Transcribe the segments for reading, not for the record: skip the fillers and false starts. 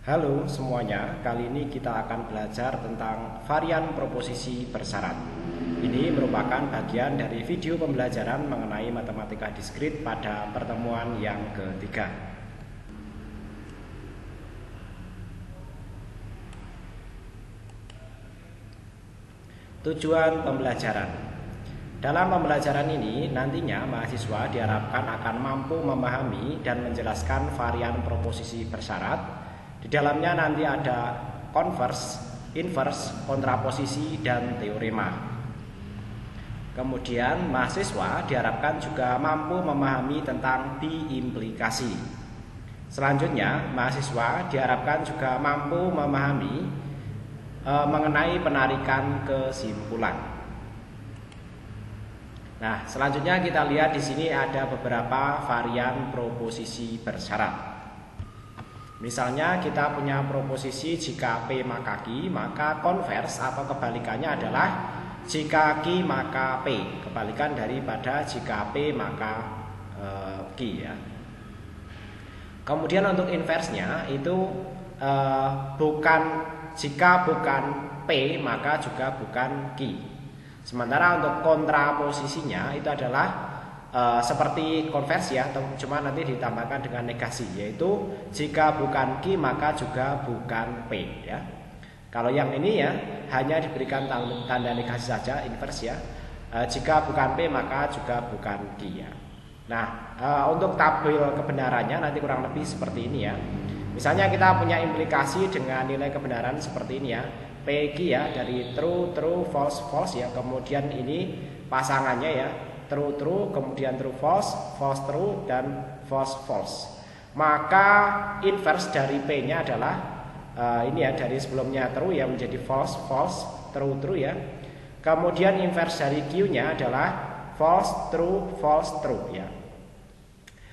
Halo semuanya, kali ini kita akan belajar tentang varian proposisi bersyarat. Ini merupakan bagian dari video pembelajaran mengenai matematika diskrit pada pertemuan yang ketiga. Tujuan pembelajaran. Dalam pembelajaran ini nantinya mahasiswa diharapkan akan mampu memahami dan menjelaskan varian proposisi bersyarat. Di dalamnya nanti ada converse, inverse, kontraposisi, dan teorema. Kemudian mahasiswa diharapkan juga mampu memahami tentang diimplikasi. Selanjutnya mahasiswa diharapkan juga mampu memahami mengenai penarikan kesimpulan. Nah, selanjutnya kita lihat di sini ada beberapa varian proposisi bersyarat. Misalnya kita punya proposisi jika P maka Q, maka konvers atau kebalikannya adalah jika Q maka P. Kebalikan daripada jika P maka Q ya. Kemudian untuk inversnya itu jika bukan P maka juga bukan Q. Sementara untuk kontraposisinya itu adalah seperti konversi ya, cuma nanti ditambahkan dengan negasi, yaitu jika bukan Q maka juga bukan P ya. Kalau yang ini ya hanya diberikan tanda negasi saja, inverse ya. Jika bukan P maka juga bukan Q ya. Nah, untuk tabel kebenarannya nanti kurang lebih seperti ini ya. Misalnya kita punya implikasi dengan nilai kebenaran seperti ini ya. PQ ya, dari true, true, false, false ya. Kemudian ini pasangannya ya, true, true, kemudian true, false, false, true, dan false, false. Maka inverse dari P-nya adalah ini ya, dari sebelumnya true ya menjadi false, false, true, true ya. Kemudian inverse dari Q-nya adalah false, true, false, true ya.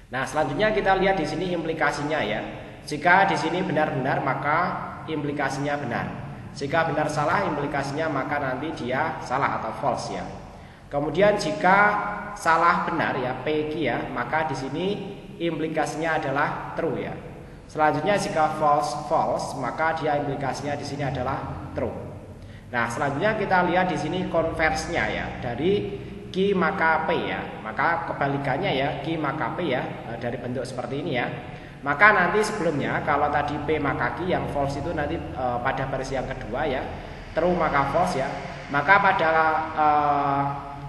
Nah, selanjutnya kita lihat di sini implikasinya ya. Jika di sini benar-benar maka implikasinya benar. Jika benar salah implikasinya maka nanti dia salah atau false ya. Kemudian jika salah benar ya PQ ya, maka di sini implikasinya adalah true ya. Selanjutnya jika false false maka dia implikasinya di sini adalah true. Nah, selanjutnya kita lihat di sini konversnya ya, dari Q maka P ya. Maka kebalikannya ya, Q maka P ya, dari bentuk seperti ini ya. Maka nanti sebelumnya kalau tadi P maka Q yang false itu nanti pada versi yang kedua ya, true maka false ya. Maka pada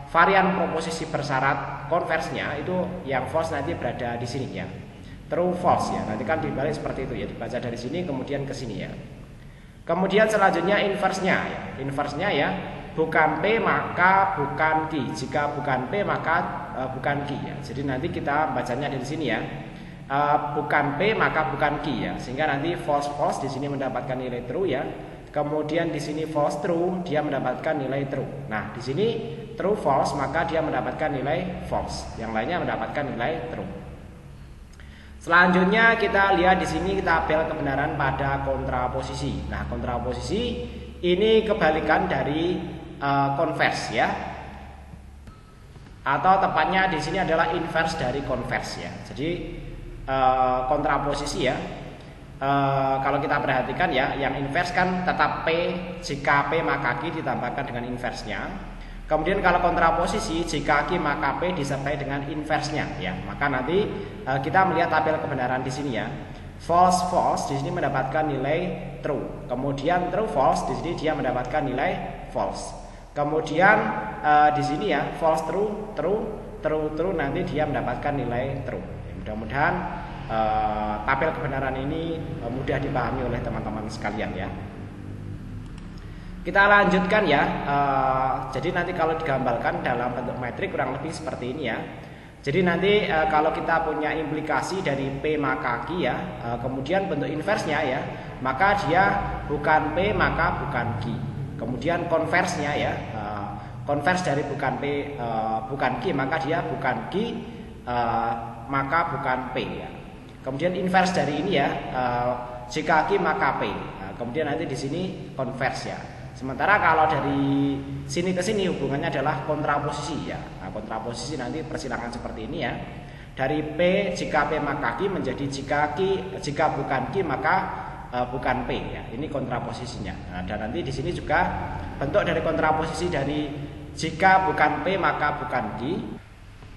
varian proposisi bersyarat konversnya itu yang false nanti berada di sini ya. True false ya. Nanti kan dibalik seperti itu ya, dibaca dari sini kemudian ke sini ya. Kemudian selanjutnya inversenya ya. Inversenya ya, bukan P maka bukan Q. Jika bukan P maka bukan Q ya. Jadi nanti kita bacanya dari sini ya. Bukan P maka bukan Q ya. Sehingga nanti false false di sini mendapatkan nilai true ya. Kemudian di sini false true dia mendapatkan nilai true. Nah, di sini true false maka dia mendapatkan nilai false. Yang lainnya mendapatkan nilai true. Selanjutnya kita lihat di sini tabel kebenaran pada kontraposisi. Nah, kontraposisi ini kebalikan dari konvers ya. Atau tepatnya di sini adalah inverse dari konvers ya. Jadi kontraposisi ya. Kalau kita perhatikan ya, yang inverse kan tetap P, jika P maka Q ditambahkan dengan inversenya. Kemudian kalau kontraposisi jika Q maka P disertai dengan inversenya ya. Maka nanti kita melihat tabel kebenaran di sini ya. False false di sini mendapatkan nilai true. Kemudian true false di sini dia mendapatkan nilai false. Kemudian di sini ya false true, true, true, true nanti dia mendapatkan nilai true. Mudah-mudahan tabel kebenaran ini mudah dipahami oleh teman-teman sekalian ya. Kita lanjutkan ya. Jadi nanti kalau digambarkan dalam bentuk metrik kurang lebih seperti ini ya. Jadi nanti kalau kita punya implikasi dari P maka Q ya, kemudian bentuk inversenya ya, maka dia bukan P maka bukan Q. Kemudian konversnya ya, konvers dari bukan P bukan Q maka dia bukan Q maka bukan P ya. Kemudian inverse dari ini ya, jika Q maka P. Nah, kemudian nanti di sini konvers ya. Sementara kalau dari sini ke sini hubungannya adalah kontraposisi ya. Nah, kontraposisi nanti persilangan seperti ini ya. Dari P jika P maka Q menjadi jika bukan Q maka bukan P ya. Ini kontraposisinya. Nah, dan nanti di sini juga bentuk dari kontraposisi dari jika bukan P maka bukan Q.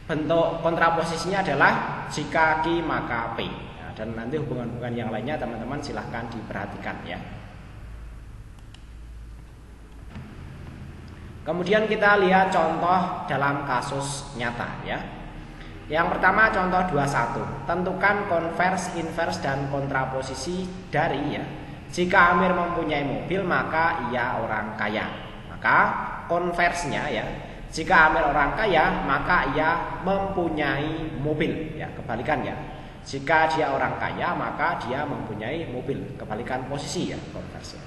Bentuk kontraposisinya adalah jika Q maka P. Nah, dan nanti hubungan-hubungan yang lainnya teman-teman silahkan diperhatikan ya. Kemudian kita lihat contoh dalam kasus nyata ya. Yang pertama contoh 21. Tentukan konvers, invers dan kontraposisi dari ya. Jika Amir mempunyai mobil maka ia orang kaya. Maka konversnya ya. Jika Amir orang kaya maka ia mempunyai mobil ya, kebalikan ya. Jika dia orang kaya maka dia mempunyai mobil, kebalikan posisi ya konversnya.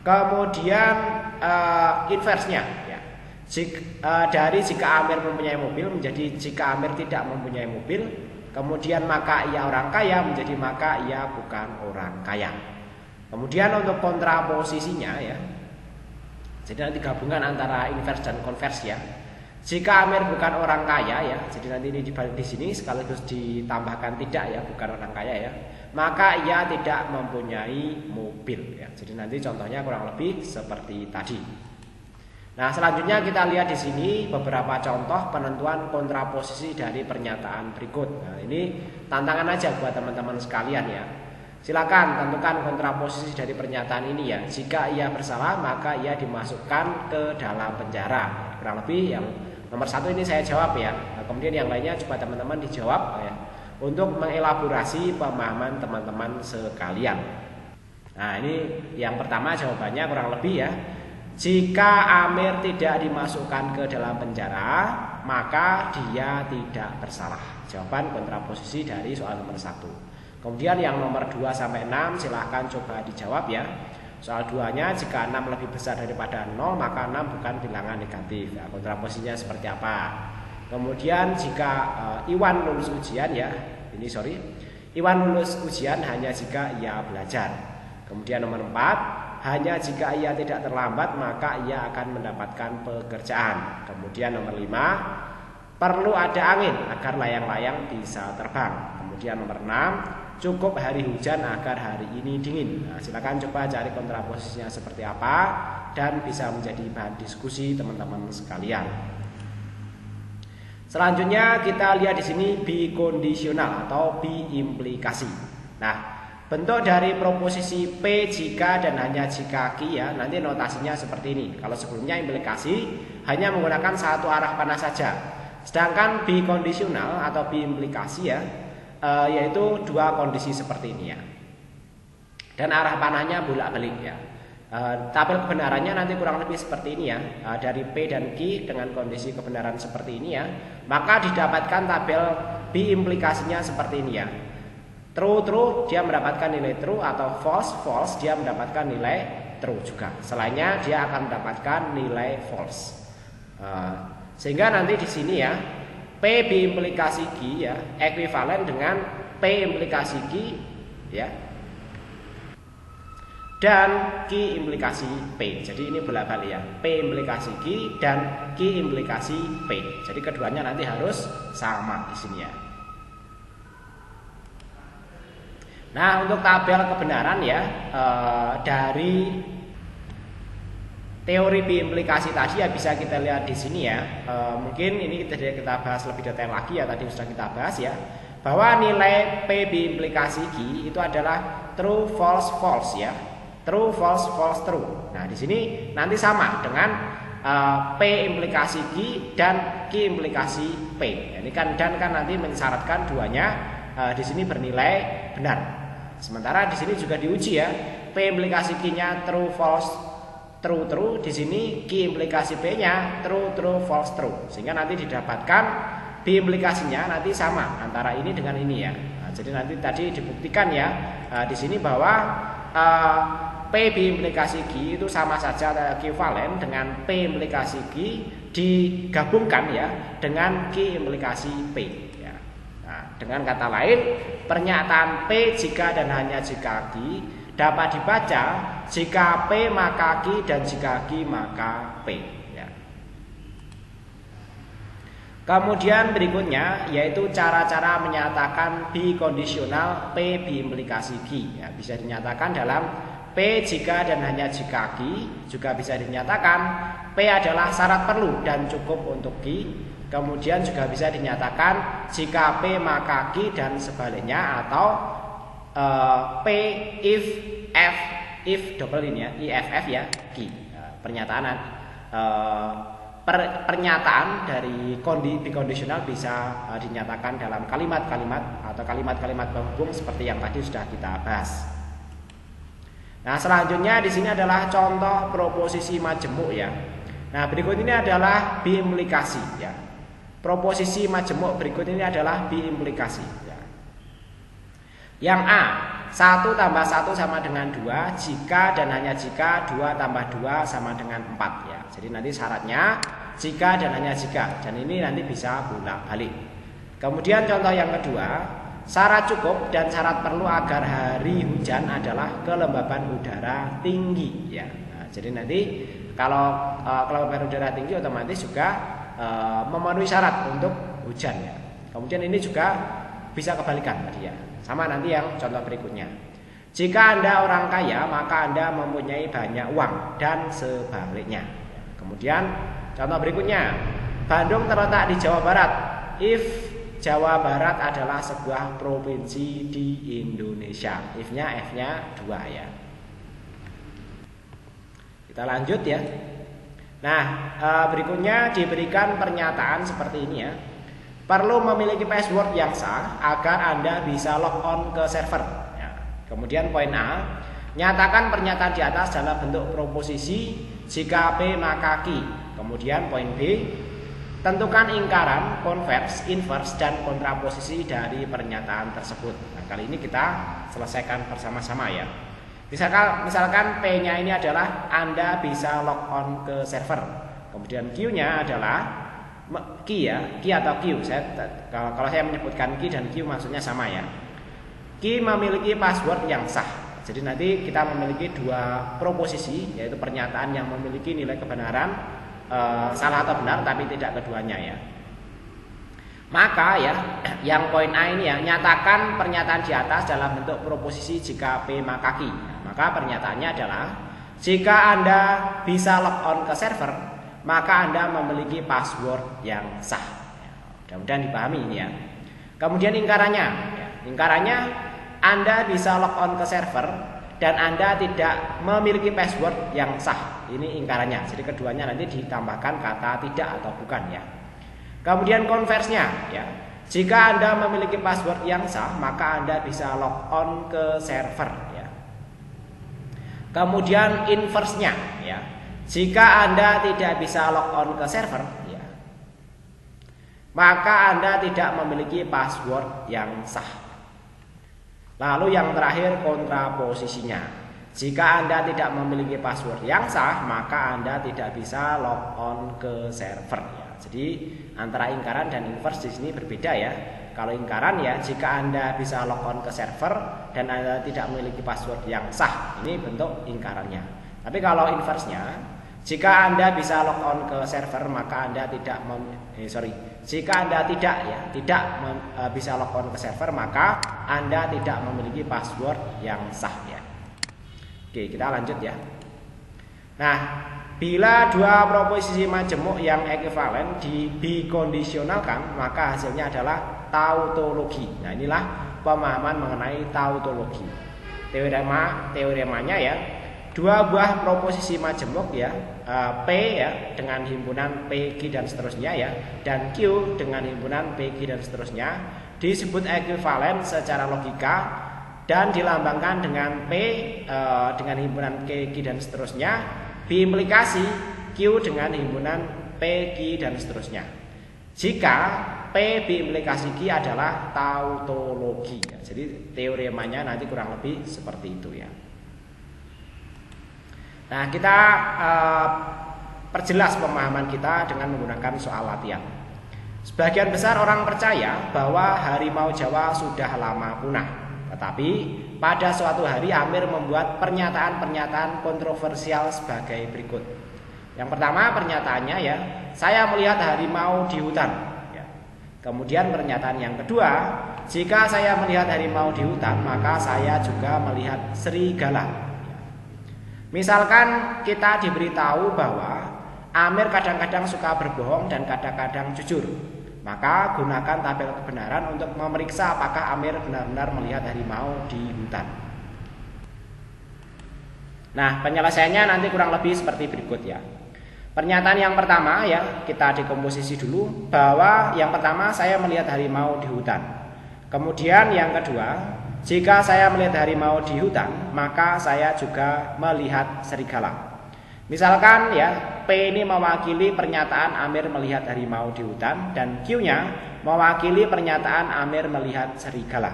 Kemudian inversnya ya. Dari jika Amir mempunyai mobil menjadi jika Amir tidak mempunyai mobil, kemudian maka ia orang kaya menjadi maka ia bukan orang kaya. Kemudian untuk kontraposisinya ya, jadi nanti gabungan antara inverse dan konvers ya. Jika Amir bukan orang kaya ya, jadi nanti ini dibalik di sini sekaligus ditambahkan tidak ya, bukan orang kaya ya, maka ia tidak mempunyai mobil ya. Jadi nanti contohnya kurang lebih seperti tadi. Nah, selanjutnya kita lihat di sini beberapa contoh penentuan kontraposisi dari pernyataan berikut. Nah, ini tantangan aja buat teman-teman sekalian ya. Silakan tentukan kontraposisi dari pernyataan ini ya. Jika ia bersalah maka ia dimasukkan ke dalam penjara. Kurang lebih yang nomor 1 ini saya jawab ya. Nah, kemudian yang lainnya coba teman-teman dijawab ya, untuk mengelaborasi pemahaman teman-teman sekalian. Nah, ini yang pertama jawabannya kurang lebih ya. Jika Amir tidak dimasukkan ke dalam penjara, maka dia tidak bersalah. Jawaban kontraposisi dari soal nomor 1. Kemudian yang nomor 2 sampai 6 silahkan coba dijawab ya. Soal 2-nya, jika 6 lebih besar daripada 0, maka 6 bukan bilangan negatif. Nah, kontraposisinya seperti apa? Kemudian jika Iwan lulus ujian ya, Iwan lulus ujian hanya jika ia belajar. Kemudian nomor 4, hanya jika ia tidak terlambat maka ia akan mendapatkan pekerjaan. Kemudian nomor 5, perlu ada angin agar layang-layang bisa terbang. Kemudian nomor 6, cukup hari hujan agar hari ini dingin. Nah, silakan coba cari kontraposisinya seperti apa dan bisa menjadi bahan diskusi teman-teman sekalian. Selanjutnya kita lihat di sini bikondisional atau biimplikasi. Nah, bentuk dari proposisi P jika dan hanya jika Q ya, nanti notasinya seperti ini. Kalau sebelumnya implikasi hanya menggunakan satu arah panah saja. Sedangkan bikondisional atau biimplikasi ya, yaitu dua kondisi seperti ini ya. Dan arah panahnya bolak-balik ya. Tabel kebenarannya nanti kurang lebih seperti ini ya. Dari P dan Q dengan kondisi kebenaran seperti ini ya, maka didapatkan tabel biimplikasinya seperti ini ya. True dia mendapatkan nilai true, atau false dia mendapatkan nilai true juga. Selainnya dia akan mendapatkan nilai false. Sehingga nanti di sini ya, P biimplikasi Q ya ekuivalen dengan P implikasi Q ya, dan Q implikasi P. Jadi ini bolak-balik ya, P implikasi Q dan Q implikasi P. Jadi keduanya nanti harus sama di sini ya. Nah, untuk tabel kebenaran ya, dari teori biimplikasi tadi ya bisa kita lihat di sini ya. Mungkin ini kita bahas lebih detail lagi ya, tadi sudah kita bahas ya, bahwa nilai P biimplikasi Q itu adalah true false ya. True false true. Nah, di sini nanti sama dengan P implikasi Q dan Q implikasi P. Ini kan dan kan nanti mensyaratkan duanya di sini bernilai benar. Sementara di sini juga diuji ya, P implikasi Q-nya true false true, di sini Q implikasi P-nya true false true. Sehingga nanti didapatkan B implikasinya nanti sama antara ini dengan ini ya. Nah, jadi nanti tadi dibuktikan ya di sini bahwa P B implikasi Q itu sama saja ekuivalen dengan P implikasi Q digabungkan ya dengan Q implikasi P. Dengan kata lain, pernyataan P jika dan hanya jika Q dapat dibaca jika P maka Q dan jika Q maka P ya. Kemudian berikutnya yaitu cara-cara menyatakan B kondisional P biimplikasi Q. Ya, bisa dinyatakan dalam P jika dan hanya jika Q. Juga bisa dinyatakan P adalah syarat perlu dan cukup untuk Q. Kemudian juga bisa dinyatakan jika P maka Q dan sebaliknya, atau P if double ini ya, IFF ya Q. Pernyataan dari bikondisional bisa dinyatakan dalam kalimat-kalimat atau kalimat-kalimat penghubung seperti yang tadi sudah kita bahas. Nah, selanjutnya di sini adalah contoh proposisi majemuk ya. Nah, berikut ini adalah biimplikasi ya. Proposisi majemuk berikut ini adalah biimplikasi ya. Yang A, 1 tambah 1 sama dengan 2 jika dan hanya jika 2 tambah 2 sama dengan 4 ya. Jadi nanti syaratnya jika dan hanya jika, dan ini nanti bisa bolak-balik. Kemudian contoh yang kedua, syarat cukup dan syarat perlu agar hari hujan adalah kelembaban udara tinggi ya. Nah, jadi nanti kalau kelembaban udara tinggi otomatis juga memenuhi syarat untuk hujan ya. Kemudian ini juga bisa kebalikan tadi ya. Sama nanti yang contoh berikutnya. Jika Anda orang kaya, maka Anda mempunyai banyak uang dan sebaliknya. Kemudian contoh berikutnya, Bandung terletak di Jawa Barat. If Jawa Barat adalah sebuah provinsi di Indonesia. If-nya F-nya 2 ya. Kita lanjut ya. Nah, berikutnya diberikan pernyataan seperti ini ya. Perlu memiliki password yang sah agar Anda bisa log on ke server ya. Kemudian poin A, nyatakan pernyataan di atas dalam bentuk proposisi jika P maka Q. Kemudian poin B, tentukan ingkaran, konvers, inverse, dan kontraposisi dari pernyataan tersebut. Nah, kali ini kita selesaikan bersama-sama ya. Misalkan P-nya ini adalah Anda bisa log on ke server. Kemudian Q-nya adalah Q ya, Q atau Q. Kalau saya menyebutkan Q dan Q maksudnya sama ya. Q memiliki password yang sah. Jadi nanti kita memiliki dua proposisi, yaitu pernyataan yang memiliki nilai kebenaran salah atau benar, tapi tidak keduanya ya. Maka ya, yang poin A ini ya, nyatakan pernyataan di atas dalam bentuk proposisi jika P maka Q. Nah, maka pernyataannya adalah jika Anda bisa log on ke server, maka Anda memiliki password yang sah. Mudah-mudahan dipahami ini ya. Kemudian ingkarannya, ingkarannya Anda bisa log on ke server dan Anda tidak memiliki password yang sah. Ini ingkarannya. Jadi keduanya nanti ditambahkan kata tidak atau bukan ya. Kemudian konversinya ya. Jika Anda memiliki password yang sah, maka Anda bisa log on ke server ya. Kemudian inverse-nya ya. Jika Anda tidak bisa log on ke server ya, maka Anda tidak memiliki password yang sah. Lalu yang terakhir kontraposisinya. Jika Anda tidak memiliki password yang sah, maka Anda tidak bisa log on ke server ya. Jadi antara ingkaran dan inverse di sini berbeda ya. Kalau ingkaran ya, jika Anda bisa log on ke server dan Anda tidak memiliki password yang sah, ini bentuk ingkarannya. Tapi kalau inverse-nya, jika Anda bisa log on ke server, maka Anda tidak jika Anda tidak bisa log on ke server, maka Anda tidak memiliki password yang sah ya. Oke, kita lanjut ya. Nah, bila dua proposisi majemuk yang ekuivalen dibikondisionalkan, maka hasilnya adalah tautologi. Nah, inilah pemahaman mengenai tautologi. Teoremanya ya, dua buah proposisi majemuk ya, P ya dengan himpunan P, Q dan seterusnya ya, dan Q dengan himpunan P, Q dan seterusnya disebut ekuivalen secara logika dan dilambangkan dengan P dengan himpunan P, Q dan seterusnya, biimplikasi Q dengan himpunan P, Q dan seterusnya. Jika P biimplikasi Q adalah tautologi ya. Jadi teoremanya nanti kurang lebih seperti itu ya. Nah, kita perjelas pemahaman kita dengan menggunakan soal latihan. Sebagian besar orang percaya bahwa harimau Jawa sudah lama punah. Tetapi pada suatu hari Amir membuat pernyataan-pernyataan kontroversial sebagai berikut. Yang pertama pernyataannya ya, saya melihat harimau di hutan. Ya. Kemudian pernyataan yang kedua, jika saya melihat harimau di hutan, maka saya juga melihat serigala. Misalkan kita diberitahu bahwa Amir kadang-kadang suka berbohong dan kadang-kadang jujur, maka gunakan tabel kebenaran untuk memeriksa apakah Amir benar-benar melihat harimau di hutan. Nah, penyelesaiannya nanti kurang lebih seperti berikut ya. Pernyataan yang pertama ya, kita dekomposisi dulu bahwa yang pertama saya melihat harimau di hutan. Kemudian yang kedua, jika saya melihat harimau di hutan, maka saya juga melihat serigala. Misalkan ya, P ini mewakili pernyataan Amir melihat harimau di hutan dan Q-nya mewakili pernyataan Amir melihat serigala.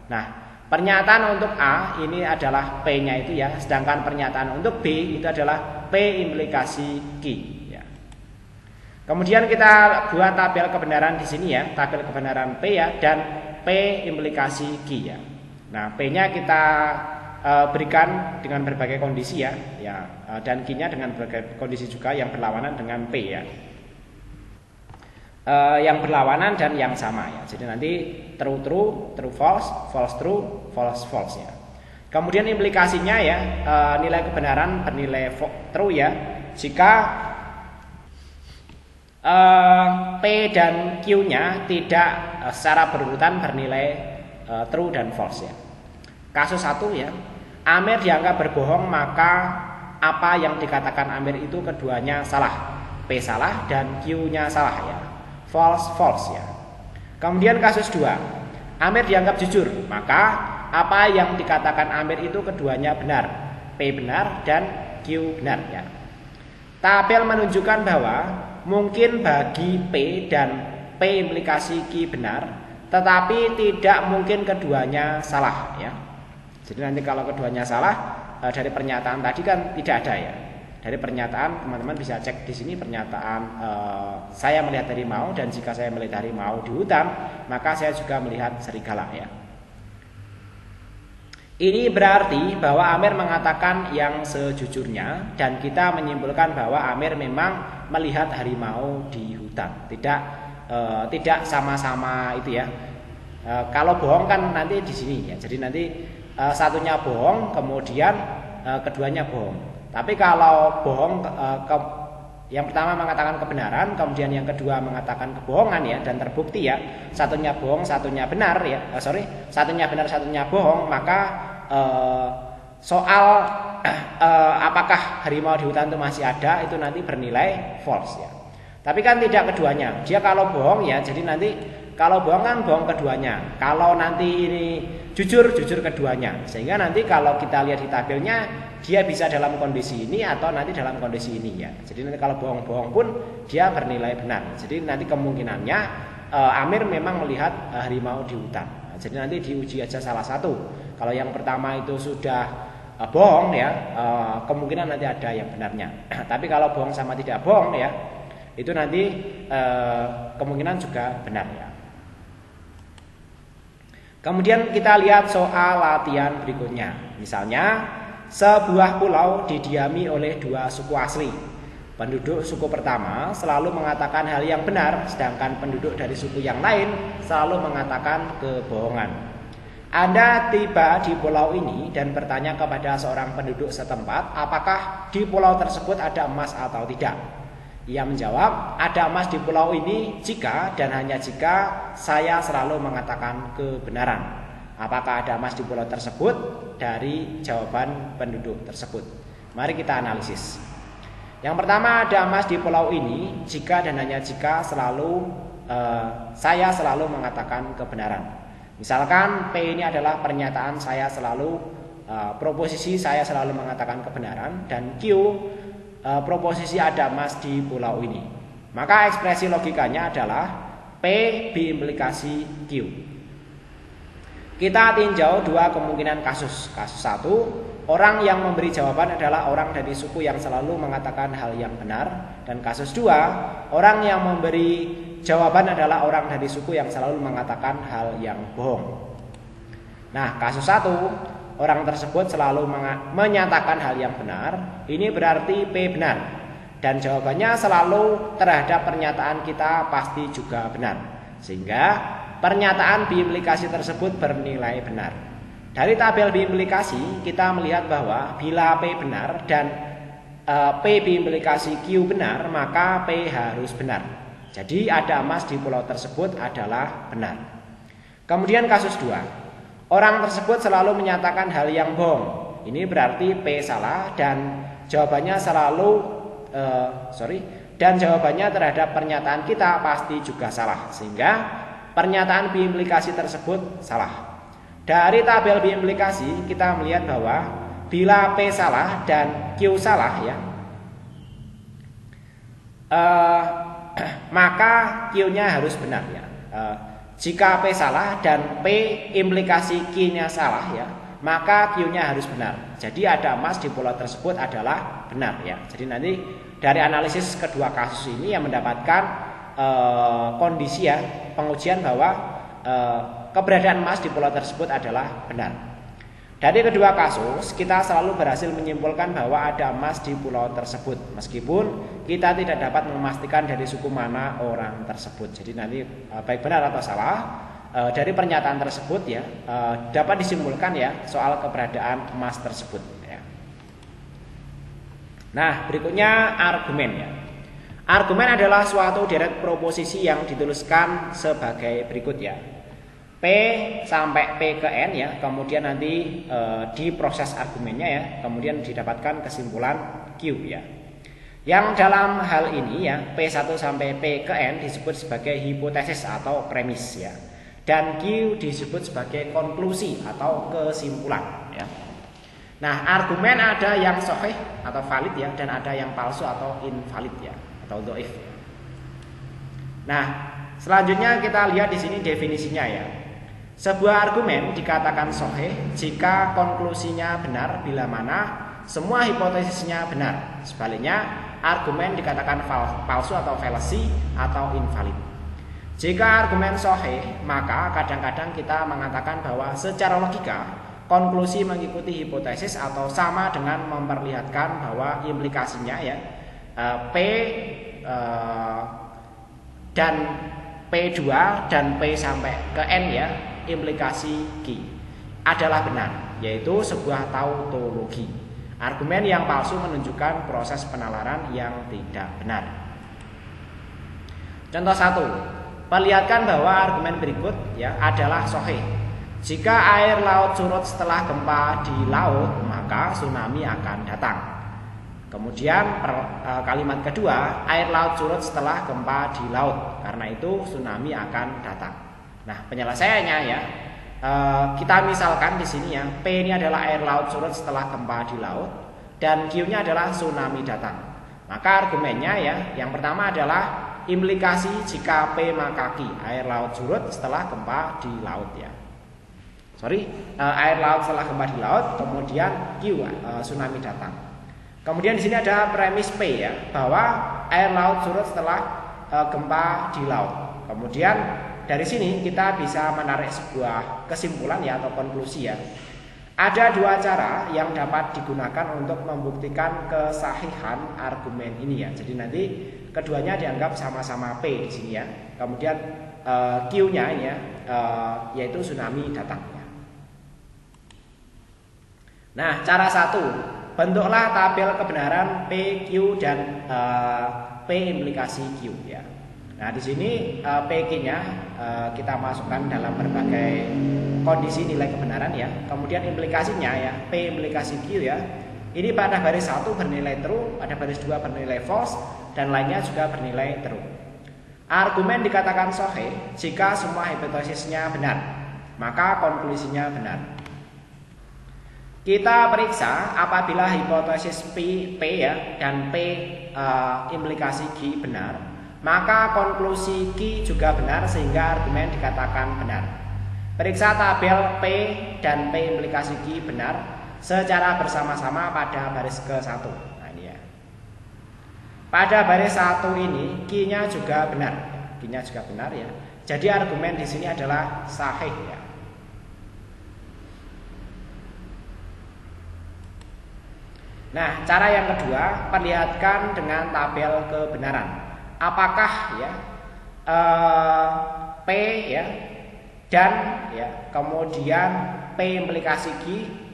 Nah, pernyataan untuk A ini adalah P-nya itu ya, sedangkan pernyataan untuk B itu adalah P implikasi Q ya. Kemudian kita buat tabel kebenaran di sini ya, tabel kebenaran P ya dan P implikasi Q ya. Nah, P-nya kita berikan dengan berbagai kondisi ya, dan Q-nya dengan berbagai kondisi juga yang berlawanan dengan P ya. Yang berlawanan dan yang sama ya. Jadi nanti true true, true false, false true, false false ya. Kemudian implikasinya ya, nilai kebenaran bernilai true ya jika P dan Q-nya tidak secara berurutan bernilai true dan false ya. Kasus 1 ya, Amir dianggap berbohong, maka apa yang dikatakan Amir itu keduanya salah. P salah dan Q-nya salah ya. False false ya. Kemudian kasus 2, Amir dianggap jujur, maka apa yang dikatakan Amir itu keduanya benar. P benar dan Q benar ya. Tabel menunjukkan bahwa mungkin bagi P dan P implikasi Q benar, tetapi tidak mungkin keduanya salah ya. Jadi nanti kalau keduanya salah, dari pernyataan tadi kan tidak ada ya. Dari pernyataan teman-teman bisa cek di sini pernyataan saya melihat harimau, dan jika saya melihat harimau di hutan, maka saya juga melihat serigala ya. Ini berarti bahwa Amir mengatakan yang sejujurnya dan kita menyimpulkan bahwa Amir memang melihat harimau di hutan. Tidak sama-sama itu ya. Kalau bohong kan nanti di sini ya. Jadi nanti satunya bohong, kemudian keduanya bohong. Tapi kalau bohong yang pertama mengatakan kebenaran, kemudian yang kedua mengatakan kebohongan ya, dan terbukti ya satunya bohong, satunya benar ya. Satunya benar, satunya bohong, maka soal apakah harimau di hutan itu masih ada itu nanti bernilai false ya. Tapi kan tidak keduanya. Dia kalau bohong ya, jadi nanti kalau bohong kan bohong keduanya. Kalau nanti ini jujur keduanya. Sehingga nanti kalau kita lihat di tabelnya, dia bisa dalam kondisi ini atau nanti dalam kondisi ini ya. Jadi nanti kalau bohong-bohong pun dia bernilai benar. Jadi nanti kemungkinannya Amir memang melihat harimau di hutan. Nah, jadi nanti diuji aja salah satu. Kalau yang pertama itu sudah bohong ya, kemungkinan nanti ada yang benarnya. Tapi kalau bohong sama tidak bohong ya, itu nanti kemungkinan juga benar ya. Kemudian kita lihat soal latihan berikutnya. Misalnya, sebuah pulau didiami oleh dua suku asli. Penduduk suku pertama selalu mengatakan hal yang benar, sedangkan penduduk dari suku yang lain selalu mengatakan kebohongan. Anda tiba di pulau ini dan bertanya kepada seorang penduduk setempat, apakah di pulau tersebut ada emas atau tidak. Ia menjawab, ada emas di pulau ini jika dan hanya jika saya selalu mengatakan kebenaran. Apakah ada emas di pulau tersebut? Dari jawaban penduduk tersebut. Mari kita analisis. Yang pertama, ada emas di pulau ini jika dan hanya jika saya selalu mengatakan kebenaran. Misalkan P ini adalah pernyataan saya selalu, proposisi saya selalu mengatakan kebenaran, dan Q proposisi ada emas di pulau ini. Maka ekspresi logikanya adalah P B implikasi Q. Kita tinjau dua kemungkinan kasus. Kasus 1, orang yang memberi jawaban adalah orang dari suku yang selalu mengatakan hal yang benar. Dan kasus 2, orang yang memberi jawaban adalah orang dari suku yang selalu mengatakan hal yang bohong. Nah, kasus 1, orang tersebut selalu menyatakan hal yang benar. Ini berarti P benar. Dan jawabannya selalu terhadap pernyataan kita pasti juga benar. Sehingga pernyataan biimplikasi tersebut bernilai benar. Dari tabel biimplikasi kita melihat bahwa bila P benar dan P biimplikasi Q benar, maka P harus benar. Jadi ada emas di pulau tersebut adalah benar. Kemudian kasus 2. Orang tersebut selalu menyatakan hal yang bohong. Ini berarti P salah dan jawabannya jawabannya terhadap pernyataan kita pasti juga salah. Sehingga pernyataan biimplikasi tersebut salah. Dari tabel biimplikasi kita melihat bahwa bila P salah dan Q salah ya, maka Q-nya harus benar ya. Jika P salah dan P implikasi Q-nya salah ya, maka Q-nya harus benar. Jadi ada emas di pulau tersebut adalah benar ya. Jadi nanti dari analisis kedua kasus ini yang mendapatkan kondisi ya, pengujian bahwa keberadaan emas di pulau tersebut adalah benar. Dari kedua kasus kita selalu berhasil menyimpulkan bahwa ada emas di pulau tersebut, meskipun kita tidak dapat memastikan dari suku mana orang tersebut. Jadi nanti baik benar atau salah dari pernyataan tersebut ya dapat disimpulkan ya soal keberadaan emas tersebut ya. Nah, berikutnya argumen ya. Argumen adalah suatu deret proposisi yang dituliskan sebagai berikut ya. P sampai P ke N ya, kemudian nanti diproses argumennya ya, kemudian didapatkan kesimpulan Q ya. Yang dalam hal ini ya, P1 sampai P ke N disebut sebagai hipotesis atau premis ya. Dan Q disebut sebagai konklusi atau kesimpulan ya. Nah, argumen ada yang sahih atau valid ya, dan ada yang palsu atau invalid ya, atau dhaif ya. Nah, selanjutnya kita lihat di sini definisinya ya. Sebuah argumen dikatakan sahih jika konklusinya benar bila mana semua hipotesisnya benar. Sebaliknya, argumen dikatakan palsu atau fallacy atau invalid. Jika argumen sahih, maka kadang-kadang kita mengatakan bahwa secara logika konklusi mengikuti hipotesis atau sama dengan memperlihatkan bahwa implikasinya ya P dan P2 dan P sampai ke N ya, implikasi Q adalah benar, yaitu sebuah tautologi. Argumen yang palsu menunjukkan proses penalaran yang tidak benar. Contoh 1, perlihatkan bahwa argumen berikut ya adalah sahih. Jika air laut surut setelah gempa di laut, maka tsunami akan datang. Kemudian kalimat kedua, air laut surut setelah gempa di laut, karena itu tsunami akan datang. Nah, penyelesaiannya ya, kita misalkan di sini ya, P ini adalah air laut surut setelah gempa di laut dan Q-nya adalah tsunami datang. Maka argumennya ya, yang pertama adalah implikasi jika P maka Q, air laut surut setelah gempa di laut ya. Air laut setelah gempa di laut, kemudian Q, tsunami datang. Kemudian di sini ada premis P ya, bahwa air laut surut setelah gempa di laut. Kemudian dari sini kita bisa menarik sebuah kesimpulan ya atau konklusi ya. Ada dua cara yang dapat digunakan untuk membuktikan kesahihan argumen ini ya. Jadi nanti keduanya dianggap sama-sama P di sini ya. Kemudian Q-nya ya yaitu tsunami datang ya. Nah, cara 1, bentuklah tabel kebenaran P, Q dan P implikasi Q ya. Nah, di sini PQ-nya kita masukkan dalam berbagai kondisi nilai kebenaran ya. Kemudian implikasinya ya, P implikasi Q ya. Ini pada baris 1 bernilai true, pada baris 2 bernilai false, dan lainnya juga bernilai true. Argumen dikatakan sahih jika semua hipotesisnya benar, maka konklusinya benar. Kita periksa apabila hipotesis P ya dan P implikasi Q benar, maka konklusi Q juga benar sehingga argumen dikatakan benar. Periksa tabel P dan P implikasi Q benar secara bersama-sama pada baris ke-1. Nah, ini ya. Pada baris 1 ini Q-nya juga benar. Q-nya juga benar ya. Jadi argumen di sini adalah sahih ya. Nah, cara yang kedua, perlihatkan dengan tabel kebenaran. Apakah ya P ya dan ya, kemudian P implikasi Q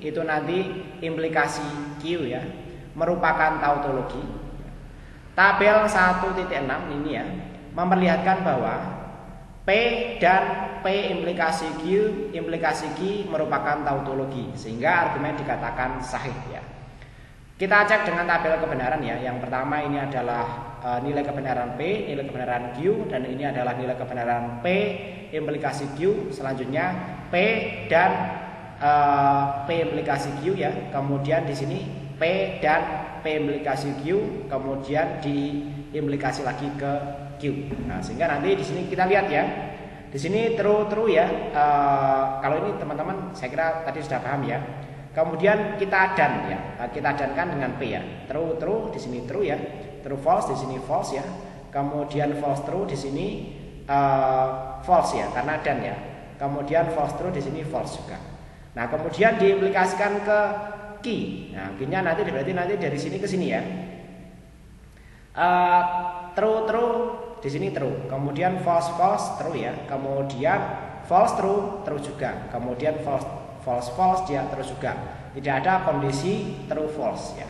itu nanti implikasi Q ya, merupakan tautologi. Tabel 1.6 ini ya memperlihatkan bahwa P dan P implikasi Q merupakan tautologi, sehingga argumen dikatakan sahih ya. Kita cek dengan tabel kebenaran ya. Yang pertama ini adalah nilai kebenaran P, nilai kebenaran Q, dan ini adalah nilai kebenaran P implikasi Q. Selanjutnya P dan P implikasi Q ya. Kemudian di sini P dan P implikasi Q, kemudian diimplikasi lagi ke Q. Nah, sehingga nanti di sini kita lihat ya. Di sini true ya. Kalau ini teman-teman saya kira tadi sudah paham ya. Kemudian kita dan ya, kita dankan dengan P ya. True di sini true ya. True false di sini false ya. Kemudian false true di sini false ya, karena dan ya. Kemudian false true di sini false juga. Nah, kemudian diimplikasikan ke key. Nah, key-nya nanti berarti nanti dari sini ke sini ya. True di sini true. Kemudian false true ya. Kemudian false true juga. Kemudian false dia terus juga. Tidak ada kondisi true false ya.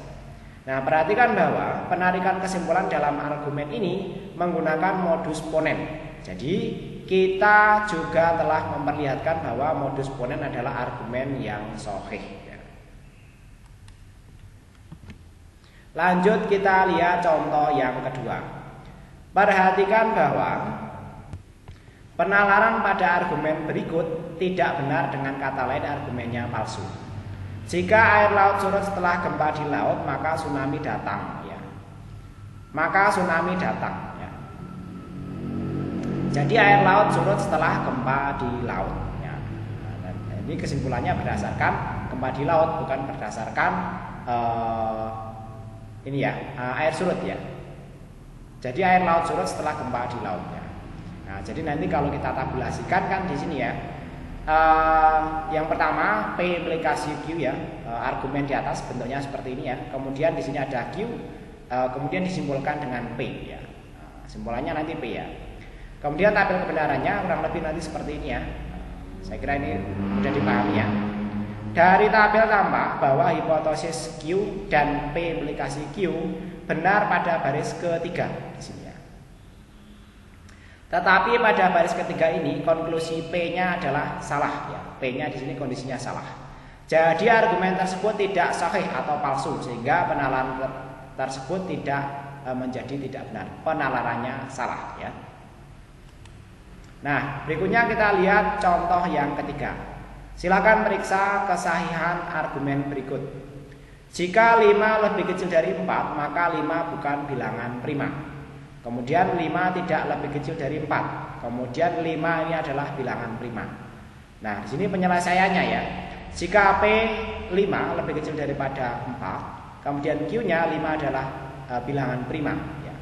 Nah, perhatikan bahwa penarikan kesimpulan dalam argumen ini menggunakan modus ponen. Jadi kita juga telah memperlihatkan bahwa modus ponen adalah argumen yang sahih ya. Lanjut kita lihat contoh yang kedua. Perhatikan bahwa penalaran pada argumen berikut tidak benar, dengan kata lain argumennya palsu. Jika air laut surut setelah gempa di laut, maka tsunami datang ya. Maka tsunami datang ya. Jadi air laut surut setelah gempa di laut ya. Nah, ini kesimpulannya berdasarkan gempa di laut, bukan berdasarkan ini ya, air surut ya. Jadi air laut surut setelah gempa di laut ya. Nah, jadi nanti kalau kita tabulasikan kan di sini ya, yang pertama P implikasi Q ya, argumen di atas bentuknya seperti ini ya. Kemudian di sini ada Q, kemudian disimpulkan dengan P ya. Simpulannya nanti P ya. Kemudian tabel kebenarannya kurang lebih nanti seperti ini ya. Saya kira ini mudah dipahami ya. Dari tabel tampak bahwa hipotesis Q dan P implikasi Q benar pada baris ketiga di sini ya. Tetapi pada baris ketiga ini konklusi P-nya adalah salah ya. P-nya di sini kondisinya salah. Jadi argumen tersebut tidak sahih atau palsu, sehingga penalaran tersebut tidak menjadi tidak benar. Penalarannya salah ya. Nah, berikutnya kita lihat contoh yang ketiga. Silakan periksa kesahihan argumen berikut. Jika 5 lebih kecil dari 4, maka 5 bukan bilangan prima. Kemudian 5 tidak lebih kecil dari 4. Kemudian 5 ini adalah bilangan prima. Nah, di sini penyelesaiannya ya. Jika P 5 lebih kecil daripada 4, kemudian Q-nya 5 adalah bilangan prima ya.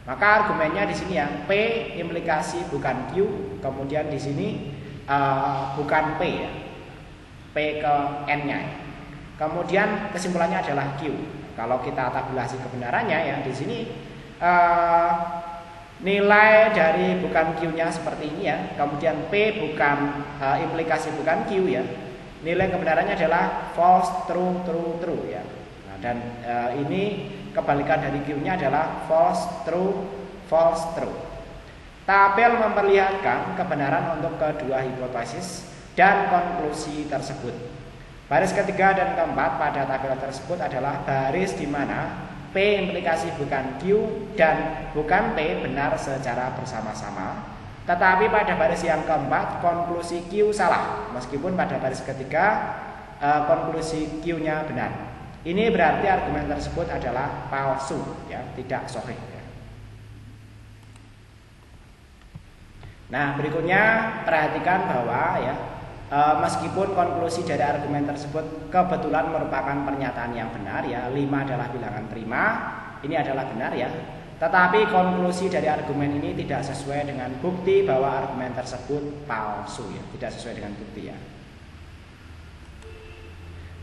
Maka argumennya di sini ya, P implikasi bukan Q, kemudian di sini bukan P ya. P ke N-nya ya. Kemudian kesimpulannya adalah Q. Kalau kita tabulasi kebenarannya ya, di sini nilai dari bukan Q-nya seperti ini ya. Kemudian P bukan implikasi bukan Q ya. Nilai kebenarannya adalah false true ya. Nah, dan ini kebalikan dari Q-nya adalah false true. Tabel memperlihatkan kebenaran untuk kedua hipotesis dan konklusi tersebut. Baris ketiga dan keempat pada tabel tersebut adalah baris di mana P implikasi bukan Q dan bukan P benar secara bersama-sama. Tetapi pada baris yang keempat konklusi Q salah, meskipun pada baris ketiga konklusi Q-nya benar. Ini berarti argumen tersebut adalah palsu ya, tidak sahih ya. Nah, berikutnya perhatikan bahwa ya, meskipun konklusi dari argumen tersebut kebetulan merupakan pernyataan yang benar ya, 5 adalah bilangan prima, ini adalah benar ya. Tetapi konklusi dari argumen ini tidak sesuai dengan bukti bahwa argumen tersebut palsu ya, tidak sesuai dengan bukti ya.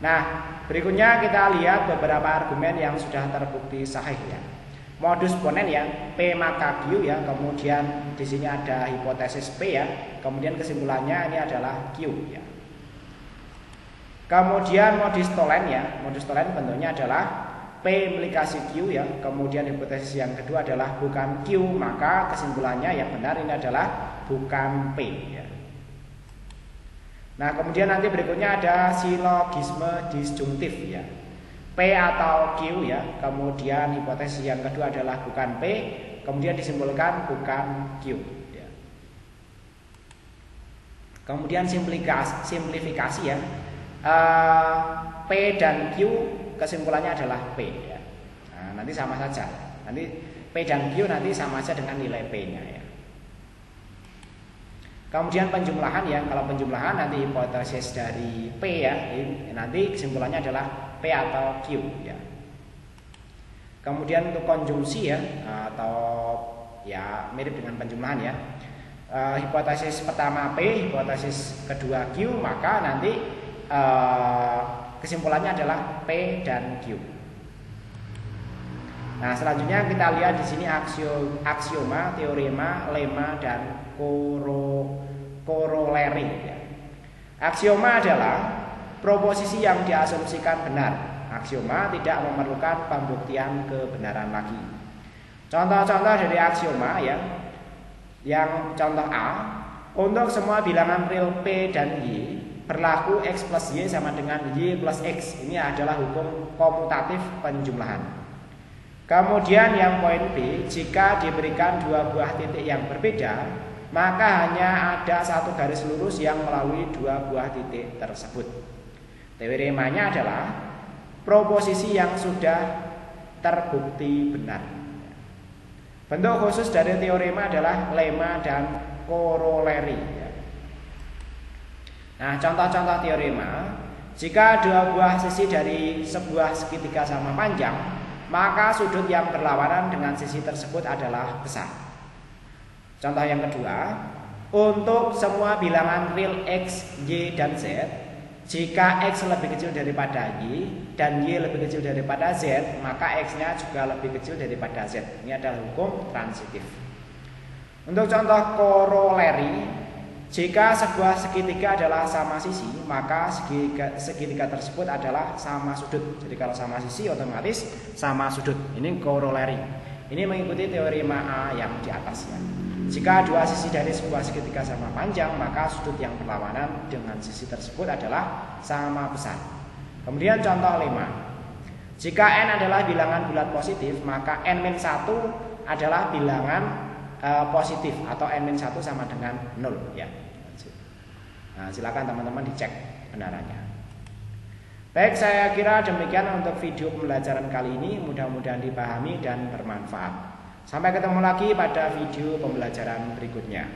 Nah, berikutnya kita lihat beberapa argumen yang sudah terbukti sahih ya. Modus ponen ya, P maka Q ya, kemudian di sini ada hipotesis P ya, kemudian kesimpulannya ini adalah Q ya. Kemudian modus tolen ya, modus tolen bentuknya adalah P implikasi Q ya, kemudian hipotesis yang kedua adalah bukan Q, maka kesimpulannya yang benar ini adalah bukan P ya. Nah kemudian nanti berikutnya ada silogisme disjungtif ya, P atau Q ya, kemudian hipotesis yang kedua adalah bukan P, kemudian disimpulkan bukan Q ya. Kemudian simplifikasi ya, P dan Q kesimpulannya adalah P ya. Nah, nanti sama saja, nanti P dan Q nanti sama saja dengan nilai P nya ya. Kemudian penjumlahan ya, kalau penjumlahan nanti hipotesis dari P ya, nanti kesimpulannya adalah P atau Q ya. Kemudian untuk konjungsi ya, atau ya mirip dengan penjumlahan ya, hipotesis pertama P, hipotesis kedua Q, maka nanti kesimpulannya adalah P dan Q. Nah selanjutnya kita lihat di sini aksioma, teorema, lemma dan koroleri ya. Aksioma adalah proposisi yang diasumsikan benar. Aksioma tidak memerlukan pembuktian kebenaran lagi. Contoh-contoh dari aksioma ya. Yang contoh A, untuk semua bilangan real P dan Y berlaku X plus Y sama dengan Y plus X. Ini adalah hukum komutatif penjumlahan. Kemudian yang poin B, jika diberikan dua buah titik yang berbeda, maka hanya ada satu garis lurus yang melalui dua buah titik tersebut. Teoremanya adalah proposisi yang sudah terbukti benar. Bentuk khusus dari teorema adalah lemma dan koroleri. Nah, contoh-contoh teorema, jika dua buah sisi dari sebuah segitiga sama panjang, maka sudut yang berlawanan dengan sisi tersebut adalah besar. Contoh yang kedua, untuk semua bilangan real X, Y, dan Z, jika X lebih kecil daripada Y dan Y lebih kecil daripada Z, maka X-nya juga lebih kecil daripada Z. Ini adalah hukum transitif. Untuk contoh koroleri, jika sebuah segitiga adalah sama sisi, maka segitiga tersebut adalah sama sudut. Jadi kalau sama sisi otomatis sama sudut. Ini koroleri. Ini mengikuti teorema A yang di atas ya. Jika dua sisi dari sebuah segitiga sama panjang, maka sudut yang berlawanan dengan sisi tersebut adalah sama besar. Kemudian contoh lemma. Jika n adalah bilangan bulat positif, maka n-1 adalah bilangan positif atau n-1 sama dengan 0 ya. Nah, silakan teman-teman dicek kebenarannya. Baik, saya kira demikian untuk video pembelajaran kali ini, mudah-mudahan dipahami dan bermanfaat. Sampai ketemu lagi pada video pembelajaran berikutnya.